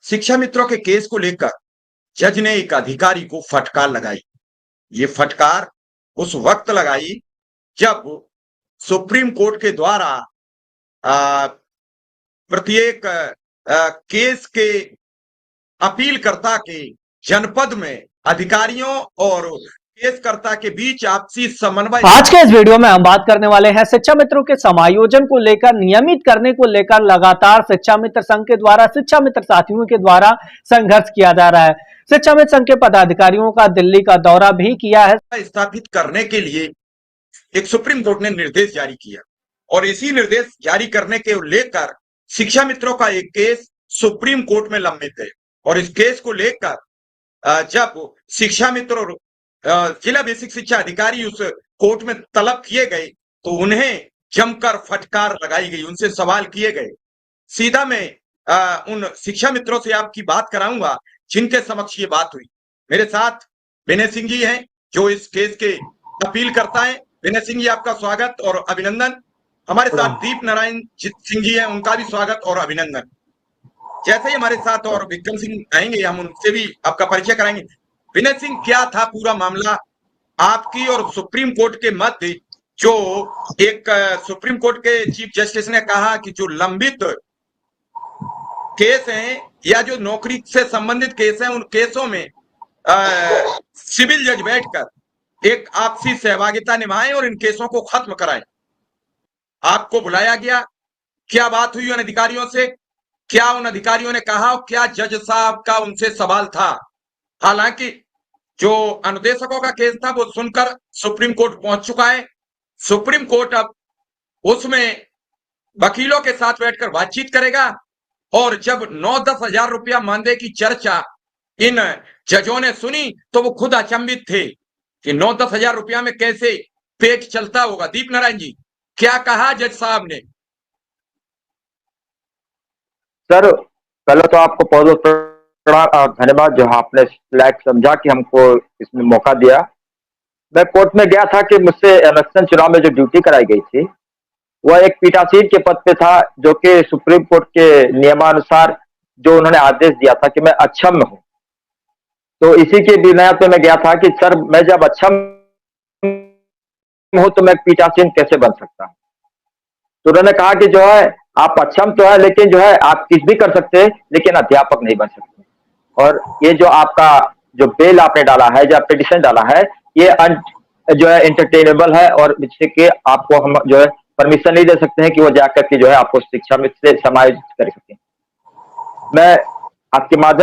शिक्षा मित्रों के केस को लेकर जज ने एक अधिकारी को फटकार लगाई। ये फटकार उस वक्त लगाई जब सुप्रीम कोर्ट के द्वारा आ, प्रत्येक केस के अपीलकर्ता के जनपद में अधिकारियों और केसकर्ता के बीच आपसी समन्वय। आज के इस वीडियो में हम बात करने वाले हैं शिक्षा मित्रों के समायोजन को लेकर, नियमित करने को लेकर लगातार शिक्षा मित्र संघ के द्वारा, शिक्षा मित्र साथियों के द्वारा संघर्ष किया जा रहा है। शिक्षा मित्र संघ के पदाधिकारियों का दिल्ली का दौरा भी किया है। स्थापित करने के लिए एक सुप्रीम कोर्ट ने निर्देश जारी किया और इसी निर्देश जारी करने के लेकर शिक्षा मित्रों का एक केस सुप्रीम कोर्ट में लंबित है और इस केस को लेकर जब शिक्षा मित्र और जिला बेसिक शिक्षा अधिकारी उस कोर्ट में तलब किए गए तो उन्हें जमकर फटकार लगाई गई, उनसे सवाल किए गए। सीधा मैं उन शिक्षा मित्रों से आपकी बात कराऊंगा जिनके समक्ष ये बात हुई। मेरे साथ विनय सिंह जी हैं जो इस केस के अपील करता है। विनय सिंह जी, आपका स्वागत और अभिनंदन। हमारे साथ दीप नारायण सिंह जी हैं, उनका भी स्वागत और अभिनंदन। जैसे ही हमारे साथ और विक्रम सिंह आएंगे हम उनसे भी आपका परिचय कराएंगे। विनय सिंह, क्या था पूरा मामला आपकी और सुप्रीम कोर्ट के मध्य? जो एक सुप्रीम कोर्ट के चीफ जस्टिस ने कहा कि जो लंबित केस हैं या जो नौकरी से संबंधित केस हैं उन केसों में सिविल जज बैठकर एक आपसी सहभागिता निभाएं और इन केसों को खत्म कराएं। आपको बुलाया गया, क्या बात हुई उन अधिकारियों से? क्या उन अधिकारियों ने कहा? क्या जज साहब का उनसे सवाल था? हालांकि जो अनुदेशकों का केस था वो सुनकर सुप्रीम कोर्ट पहुंच चुका है। सुप्रीम कोर्ट अब उसमें वकीलों के साथ बैठकर बातचीत करेगा और जब 9-10 हजार रुपया मानदेय की चर्चा इन जजों ने सुनी तो वो खुद अचंभित थे कि 9-10 हजार रुपया में कैसे पेट चलता होगा। दीप नारायण जी, क्या कहा जज साहब ने? सर, पहले तो आपको बहुत बहुत धन्यवाद जो आपने लायक समझा कि हमको इसमें मौका दिया। मैं कोर्ट में गया था कि मुझसे इलेक्शन चुनाव में जो ड्यूटी कराई गई थी वह एक पीठासीन के पद पे था, जो कि सुप्रीम कोर्ट के नियमानुसार जो उन्होंने आदेश दिया था कि मैं अक्षम हूं, तो इसी के विनय पे मैं गया था कि सर मैं जब अक्षम हूं तो मैं पीठासीन कैसे बन सकता हूं। तो उन्होंने कहा कि जो है आप अक्षम तो है लेकिन जो है आप कुछ भी कर सकते हैं लेकिन अध्यापक नहीं बन सकते। और ये जो आपका जो बेल आपने डाला है, जो पिटीशन डाला है, ये जो है इंटरटेनेबल है और जिससे कि आपको हम जो है परमिशन नहीं दे सकते हैं कि वो जाकर के जो है आपको शिक्षा में से समायोजित कर सकें। मैं आपके माध्यम